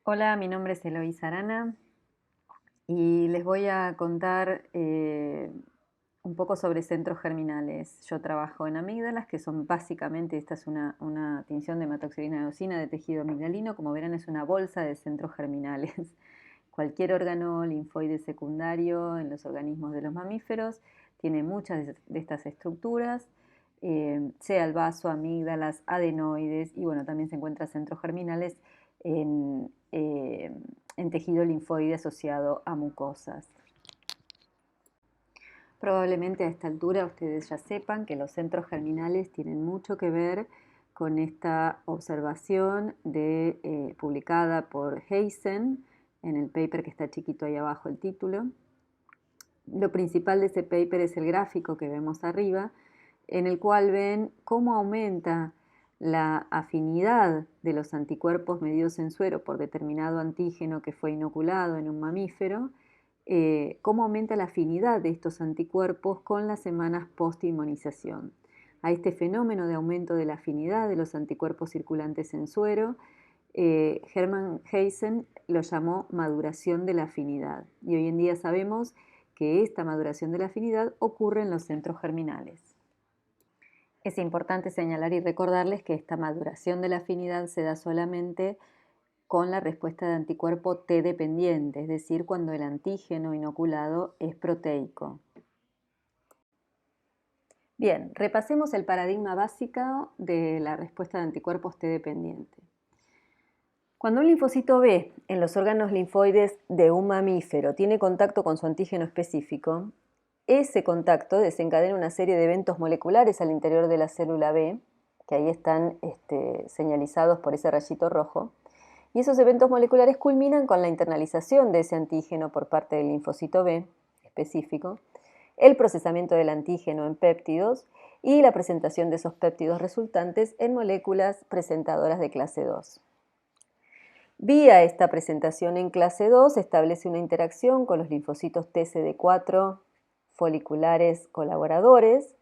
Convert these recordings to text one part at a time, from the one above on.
Hola, mi nombre es Eloísa Arana y les voy a contar un poco sobre centros germinales. Yo trabajo en amígdalas, que son básicamente, esta es una tinción de hematoxilina de eosina de tejido amigdalino. Como verán, es una bolsa de centros germinales. Cualquier órgano linfoide secundario en los organismos de los mamíferos tiene muchas de estas estructuras, sea el vaso, amígdalas, adenoides, y bueno, también se encuentran centros germinales en tejido linfoide asociado a mucosas. Probablemente a esta altura ustedes ya sepan que los centros germinales tienen mucho que ver con esta observación publicada por Heisen en el paper que está chiquito ahí abajo el título. Lo principal de ese paper es el gráfico que vemos arriba, en el cual ven cómo aumenta la afinidad de los anticuerpos medidos en suero por determinado antígeno que fue inoculado en un mamífero, cómo aumenta la afinidad de estos anticuerpos con las semanas post-inmunización. A este fenómeno de aumento de la afinidad de los anticuerpos circulantes en suero, Hermann Heisen lo llamó maduración de la afinidad. Y hoy en día sabemos que esta maduración de la afinidad ocurre en los centros germinales. Es importante señalar y recordarles que esta maduración de la afinidad se da solamente con la respuesta de anticuerpo T dependiente, es decir, cuando el antígeno inoculado es proteico. Bien, repasemos el paradigma básico de la respuesta de anticuerpos T dependiente. Cuando un linfocito B en los órganos linfoides de un mamífero tiene contacto con su antígeno específico, ese contacto desencadena una serie de eventos moleculares al interior de la célula B, que ahí están señalizados por ese rayito rojo, y esos eventos moleculares culminan con la internalización de ese antígeno por parte del linfocito B específico, el procesamiento del antígeno en péptidos y la presentación de esos péptidos resultantes en moléculas presentadoras de clase 2. Vía esta presentación en clase 2 se establece una interacción con los linfocitos TCD4 foliculares colaboradores,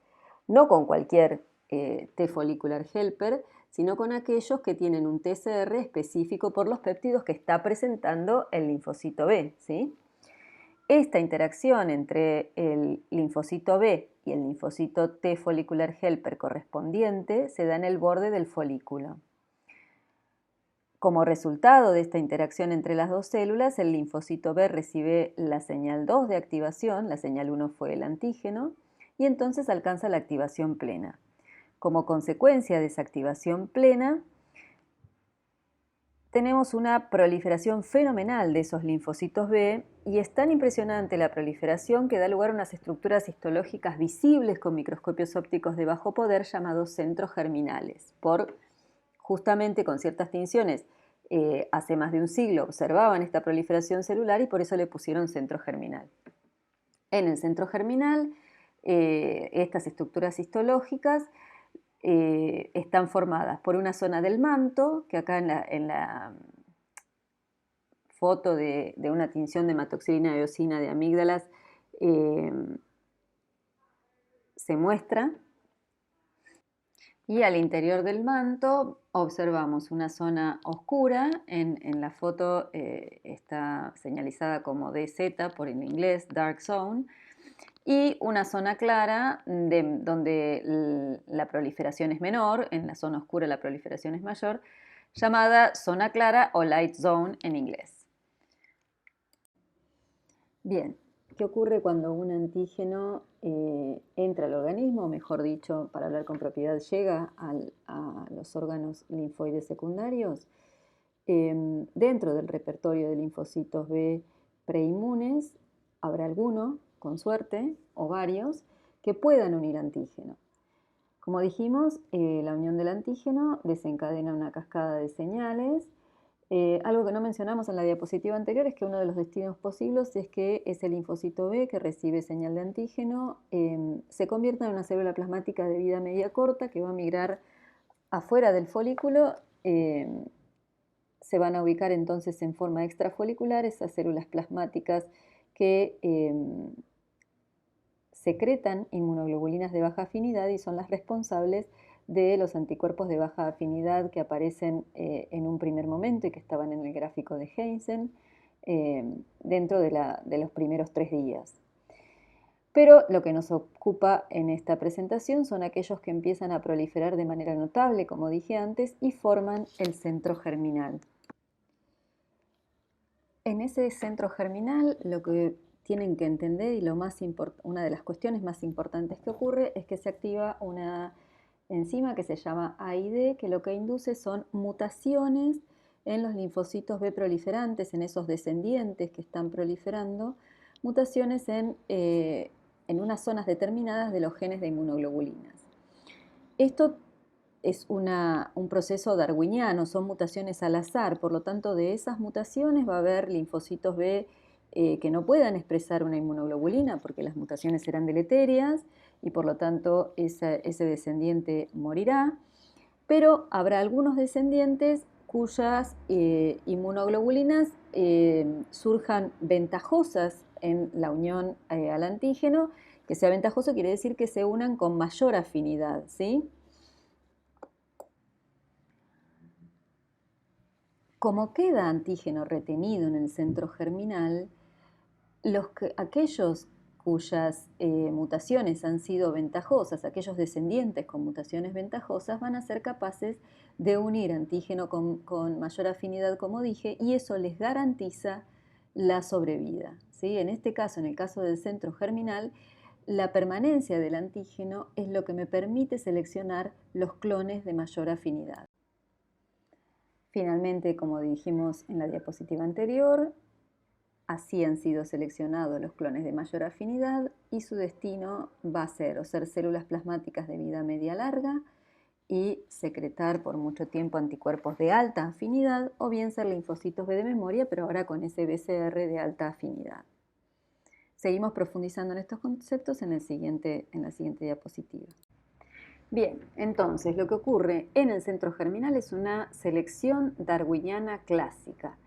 no con cualquier T follicular helper, sino con aquellos que tienen un TCR específico por los péptidos que está presentando el linfocito B, ¿sí? Esta interacción entre el linfocito B y el linfocito T follicular helper correspondiente se da en el borde del folículo. Como resultado de esta interacción entre las dos células, el linfocito B recibe la señal 2 de activación, la señal 1 fue el antígeno, y entonces alcanza la activación plena. Como consecuencia de esa activación plena, tenemos una proliferación fenomenal de esos linfocitos B y es tan impresionante la proliferación que da lugar a unas estructuras histológicas visibles con microscopios ópticos de bajo poder llamados centros germinales, justamente con ciertas tinciones. Hace más de un siglo observaban esta proliferación celular y por eso le pusieron centro germinal. En el centro germinal, estas estructuras histológicas están formadas por una zona del manto, que acá en la foto de una tinción de hematoxilina de eosina de amígdalas se muestra. Y al interior del manto observamos una zona oscura, en la foto está señalizada como DZ por el inglés, Dark Zone, y una zona clara donde la proliferación es menor, en la zona oscura la proliferación es mayor, llamada zona clara o Light Zone en inglés. Bien, ¿qué ocurre cuando un antígeno entra al organismo? O mejor dicho, para hablar con propiedad, llega a los órganos linfoides secundarios. Dentro del repertorio de linfocitos B preinmunes habrá alguno, con suerte, o varios, que puedan unir antígeno. Como dijimos, la unión del antígeno desencadena una cascada de señales. Algo que no mencionamos en la diapositiva anterior es que uno de los destinos posibles es que ese linfocito B que recibe señal de antígeno se convierta en una célula plasmática de vida media corta que va a migrar afuera del folículo. Se van a ubicar entonces en forma extrafolicular esas células plasmáticas que secretan inmunoglobulinas de baja afinidad y son las responsables de los anticuerpos de baja afinidad que aparecen en un primer momento y que estaban en el gráfico de Heinzen dentro de los primeros 3 días. Pero lo que nos ocupa en esta presentación son aquellos que empiezan a proliferar de manera notable, como dije antes, y forman el centro germinal. En ese centro germinal lo que tienen que entender y una de las cuestiones más importantes que ocurre es que se activa una enzima que se llama AID, que lo que induce son mutaciones en los linfocitos B proliferantes, en esos descendientes que están proliferando, mutaciones en unas zonas determinadas de los genes de inmunoglobulinas. Esto es un proceso darwiniano, son mutaciones al azar, por lo tanto de esas mutaciones va a haber linfocitos B que no puedan expresar una inmunoglobulina porque las mutaciones serán deleterias y por lo tanto ese descendiente morirá, pero habrá algunos descendientes cuyas inmunoglobulinas surjan ventajosas en la unión al antígeno. Que sea ventajoso quiere decir que se unan con mayor afinidad, ¿sí? Como queda antígeno retenido en el centro germinal, aquellos cuyas mutaciones han sido ventajosas, aquellos descendientes con mutaciones ventajosas, van a ser capaces de unir antígeno con mayor afinidad, como dije, y eso les garantiza la sobrevida, ¿sí? En este caso, en el caso del centro germinal, la permanencia del antígeno es lo que me permite seleccionar los clones de mayor afinidad. Finalmente, como dijimos en la diapositiva anterior, así han sido seleccionados los clones de mayor afinidad y su destino va a ser o ser células plasmáticas de vida media larga y secretar por mucho tiempo anticuerpos de alta afinidad o bien ser linfocitos B de memoria, pero ahora con ese BCR de alta afinidad. Seguimos profundizando en estos conceptos en la siguiente diapositiva. Bien, entonces lo que ocurre en el centro germinal es una selección darwiniana clásica.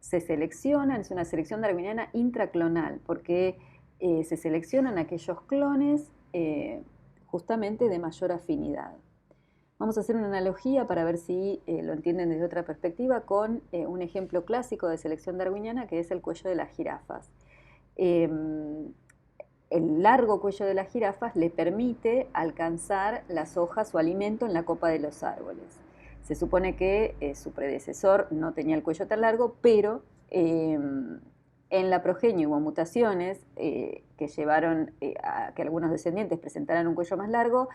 Es una selección darwiniana intraclonal, porque se seleccionan aquellos clones justamente de mayor afinidad. Vamos a hacer una analogía para ver si lo entienden desde otra perspectiva con un ejemplo clásico de selección darwiniana que es el cuello de las jirafas. El largo cuello de las jirafas le permite alcanzar las hojas o alimento en la copa de los árboles. Se supone que su predecesor no tenía el cuello tan largo, pero en la progenie hubo mutaciones que llevaron a que algunos descendientes presentaran un cuello más largo.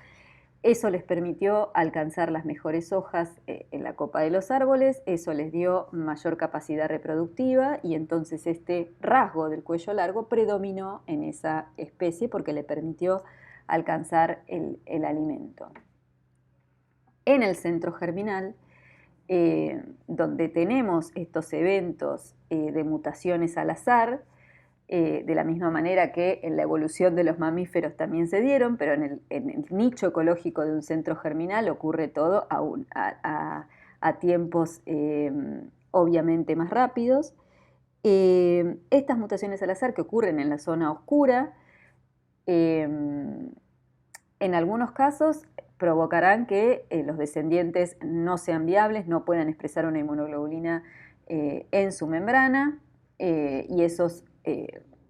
Eso les permitió alcanzar las mejores hojas en la copa de los árboles, eso les dio mayor capacidad reproductiva y entonces este rasgo del cuello largo predominó en esa especie porque le permitió alcanzar el alimento. En el centro germinal, donde tenemos estos eventos de mutaciones al azar, de la misma manera que en la evolución de los mamíferos también se dieron, pero en el nicho ecológico de un centro germinal ocurre todo a tiempos obviamente más rápidos. Estas mutaciones al azar que ocurren en la zona oscura, en algunos casos provocarán que los descendientes no sean viables, no puedan expresar una inmunoglobulina en su membrana y esos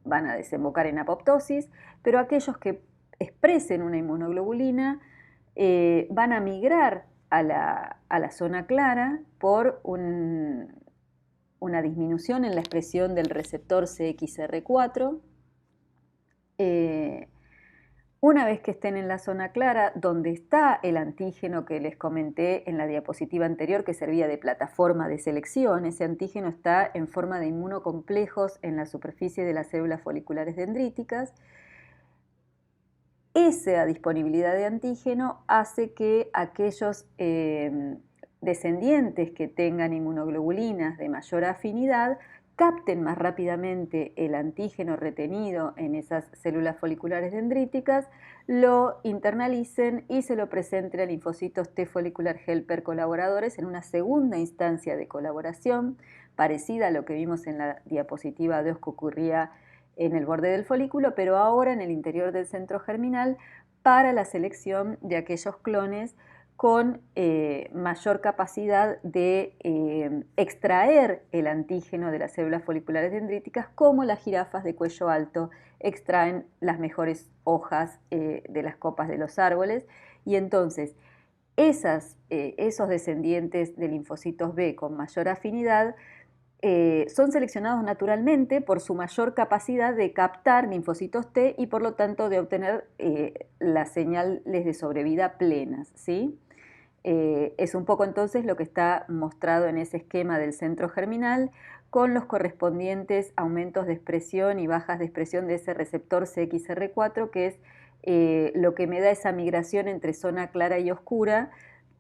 van a desembocar en apoptosis, pero aquellos que expresen una inmunoglobulina van a migrar a la zona clara por una disminución en la expresión del receptor CXR4. Una vez que estén en la zona clara, donde está el antígeno que les comenté en la diapositiva anterior que servía de plataforma de selección, ese antígeno está en forma de inmunocomplejos en la superficie de las células foliculares dendríticas. Esa disponibilidad de antígeno hace que aquellos descendientes que tengan inmunoglobulinas de mayor afinidad capten más rápidamente el antígeno retenido en esas células foliculares dendríticas, lo internalicen y se lo presenten a linfocitos T follicular helper colaboradores en una segunda instancia de colaboración, parecida a lo que vimos en la diapositiva 2 que ocurría en el borde del folículo, pero ahora en el interior del centro germinal para la selección de aquellos clones con mayor capacidad de extraer el antígeno de las células foliculares dendríticas, como las jirafas de cuello alto extraen las mejores hojas de las copas de los árboles. Y entonces esos descendientes de linfocitos B con mayor afinidad son seleccionados naturalmente por su mayor capacidad de captar linfocitos T y por lo tanto de obtener las señales de sobrevida plenas, ¿sí? Es un poco entonces lo que está mostrado en ese esquema del centro germinal, con los correspondientes aumentos de expresión y bajas de expresión de ese receptor CXR4, que es lo que me da esa migración entre zona clara y oscura.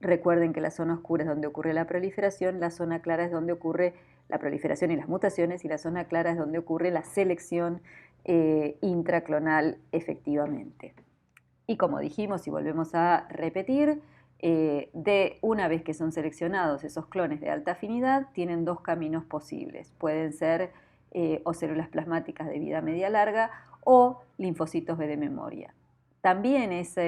Recuerden que la zona oscura es donde ocurre la proliferación, la zona clara es donde ocurre la proliferación y las mutaciones, y la zona clara es donde ocurre la selección intraclonal efectivamente. Y como dijimos y volvemos a repetir, de una vez que son seleccionados esos clones de alta afinidad, tienen dos caminos posibles. Pueden ser o células plasmáticas de vida media larga o linfocitos B de memoria. También esa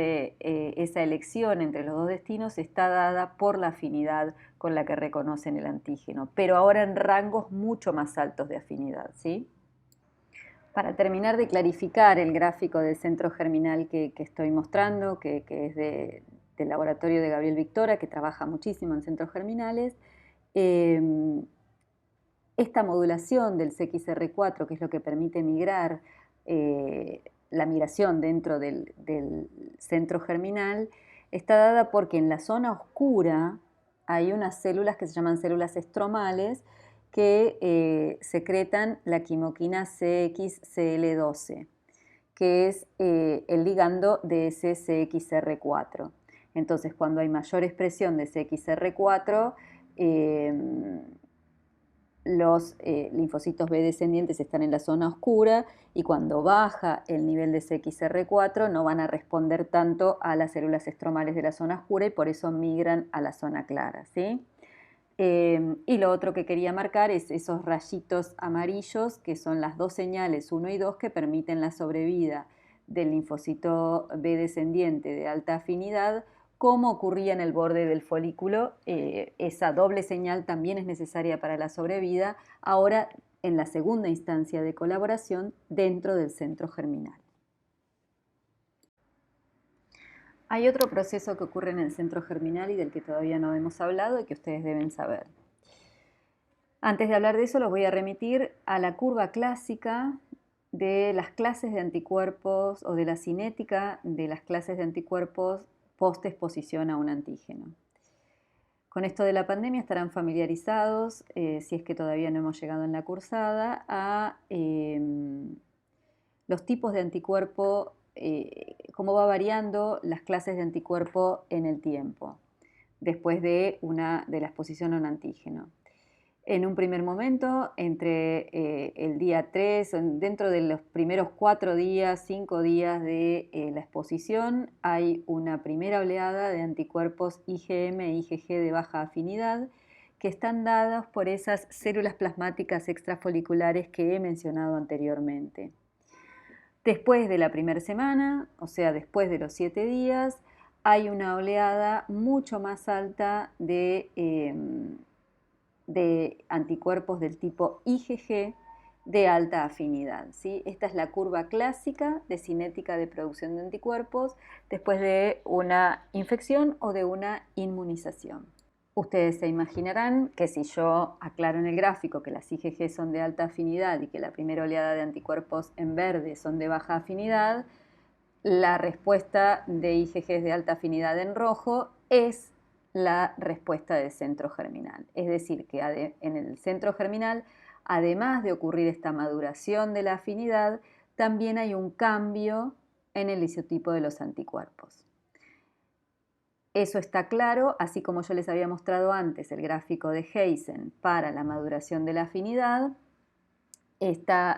elección entre los dos destinos está dada por la afinidad con la que reconocen el antígeno, pero ahora en rangos mucho más altos de afinidad, ¿sí? Para terminar de clarificar el gráfico del centro germinal que estoy mostrando, que es del laboratorio de Gabriel Victora, que trabaja muchísimo en centros germinales, esta modulación del CXR4, que es lo que permite migrar, la migración dentro del centro germinal, está dada porque en la zona oscura hay unas células que se llaman células estromales que secretan la quimoquina CXCL12, que es el ligando de ese CXR4. Entonces, cuando hay mayor expresión de CXR4, los linfocitos B descendientes están en la zona oscura, y cuando baja el nivel de CXR4 no van a responder tanto a las células estromales de la zona oscura, y por eso migran a la zona clara, ¿sí? Y lo otro que quería marcar es esos rayitos amarillos, que son las dos señales 1 y 2 que permiten la sobrevida del linfocito B descendiente de alta afinidad, como ocurría en el borde del folículo. Esa doble señal también es necesaria para la sobrevida, ahora en la segunda instancia de colaboración dentro del centro germinal. Hay otro proceso que ocurre en el centro germinal y del que todavía no hemos hablado y que ustedes deben saber. Antes de hablar de eso, los voy a remitir a la curva clásica de las clases de anticuerpos, o de la cinética de las clases de anticuerpos post-exposición a un antígeno. Con esto de la pandemia estarán familiarizados, si es que todavía no hemos llegado en la cursada, a los tipos de anticuerpo, cómo va variando las clases de anticuerpo en el tiempo, después de la exposición a un antígeno. En un primer momento, entre el día 3, dentro de los primeros 4 días, 5 días de la exposición, hay una primera oleada de anticuerpos IgM e IgG de baja afinidad, que están dadas por esas células plasmáticas extrafoliculares que he mencionado anteriormente. Después de la primera semana, o sea, después de los 7 días, hay una oleada mucho más alta de anticuerpos del tipo IgG de alta afinidad, ¿sí? Esta es la curva clásica de cinética de producción de anticuerpos después de una infección o de una inmunización. Ustedes se imaginarán que si yo aclaro en el gráfico que las IgG son de alta afinidad y que la primera oleada de anticuerpos en verde son de baja afinidad, la respuesta de IgG de alta afinidad en rojo es la respuesta del centro germinal. Es decir, que en el centro germinal, además de ocurrir esta maduración de la afinidad, también hay un cambio en el isotipo de los anticuerpos. Eso está claro, así como yo les había mostrado antes el gráfico de Haysen para la maduración de la afinidad. Este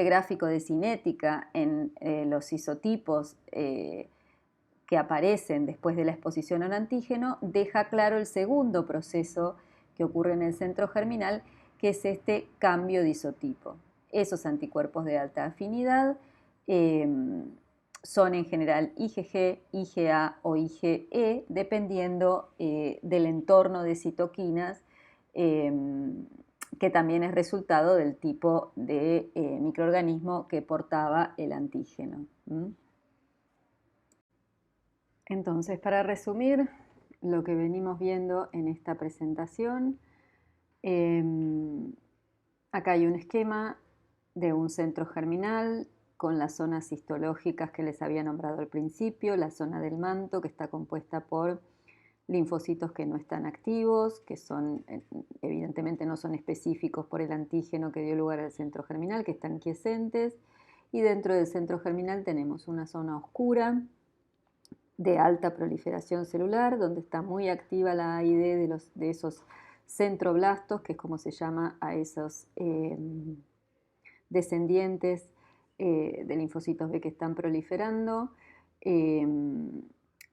gráfico de cinética en los isotipos que aparecen después de la exposición a un antígeno deja claro el segundo proceso que ocurre en el centro germinal, que es este cambio de isotipo. Esos anticuerpos de alta afinidad son en general IgG, IgA o IgE, dependiendo del entorno de citoquinas, que también es resultado del tipo de microorganismo que portaba el antígeno. Entonces, para resumir lo que venimos viendo en esta presentación, acá hay un esquema de un centro germinal con las zonas histológicas que les había nombrado al principio, la zona del manto que está compuesta por linfocitos que no están activos, que son, evidentemente no son específicos por el antígeno que dio lugar al centro germinal, que están quiescentes, y dentro del centro germinal tenemos una zona oscura de alta proliferación celular, donde está muy activa la AID de esos centroblastos, que es como se llama a esos descendientes de linfocitos B que están proliferando. En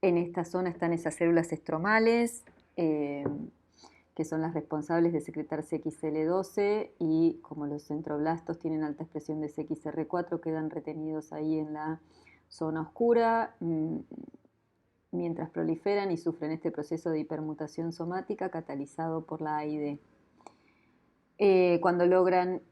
esta zona están esas células estromales, que son las responsables de secretar CXL12, y como los centroblastos tienen alta expresión de CXR4, quedan retenidos ahí en la zona oscura, mientras proliferan y sufren este proceso de hipermutación somática catalizado por la AID. Cuando logran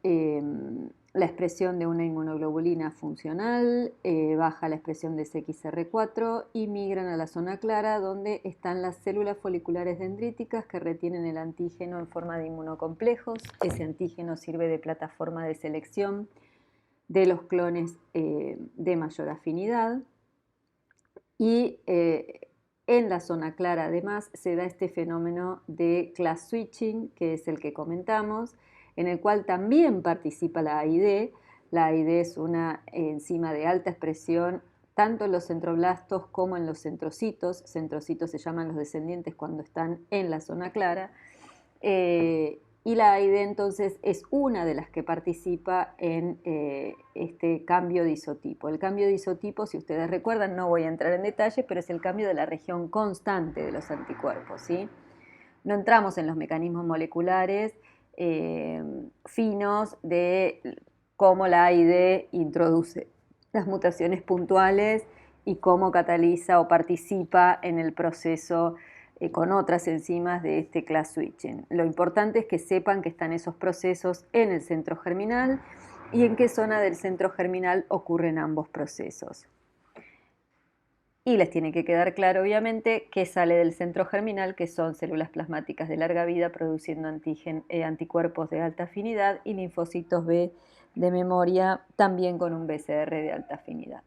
la expresión de una inmunoglobulina funcional, baja la expresión de CXR4 y migran a la zona clara, donde están las células foliculares dendríticas que retienen el antígeno en forma de inmunocomplejos. Ese antígeno sirve de plataforma de selección de los clones de mayor afinidad. Y en la zona clara, además, se da este fenómeno de class switching, que es el que comentamos, en el cual también participa la AID. La AID es una enzima de alta expresión tanto en los centroblastos como en los centrocitos. Centrocitos se llaman los descendientes cuando están en la zona clara. Y la AID entonces es una de las que participa en este cambio de isotipo. El cambio de isotipo, si ustedes recuerdan, no voy a entrar en detalle, pero es el cambio de la región constante de los anticuerpos, ¿sí? No entramos en los mecanismos moleculares finos de cómo la AID introduce las mutaciones puntuales y cómo cataliza o participa en el proceso con otras enzimas de este class switching. Lo importante es que sepan que están esos procesos en el centro germinal y en qué zona del centro germinal ocurren ambos procesos. Y les tiene que quedar claro, obviamente, que sale del centro germinal, que son células plasmáticas de larga vida produciendo anticuerpos de alta afinidad y linfocitos B de memoria, también con un BCR de alta afinidad.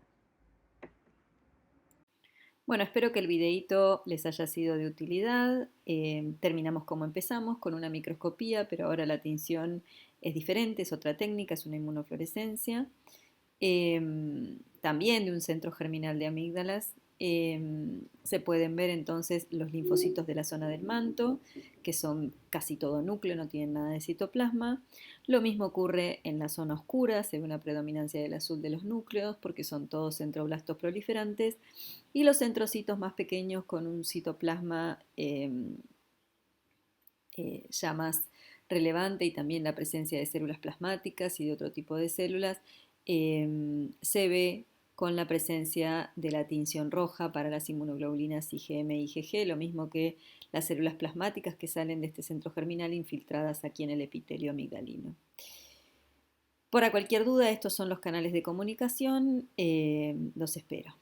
Bueno, espero que el videíto les haya sido de utilidad. Terminamos como empezamos, con una microscopía, pero ahora la tinción es diferente, es otra técnica, es una inmunofluorescencia. También de un centro germinal de amígdalas. Se pueden ver entonces los linfocitos de la zona del manto, que son casi todo núcleo, no tienen nada de citoplasma. Lo mismo ocurre en la zona oscura, se ve una predominancia del azul de los núcleos porque son todos centroblastos proliferantes, y los centrocitos más pequeños con un citoplasma ya más relevante, y también la presencia de células plasmáticas y de otro tipo de células, se ve con la presencia de la tinción roja para las inmunoglobulinas IgM e IgG, lo mismo que las células plasmáticas que salen de este centro germinal infiltradas aquí en el epitelio amigdalino. Para cualquier duda, estos son los canales de comunicación, los espero.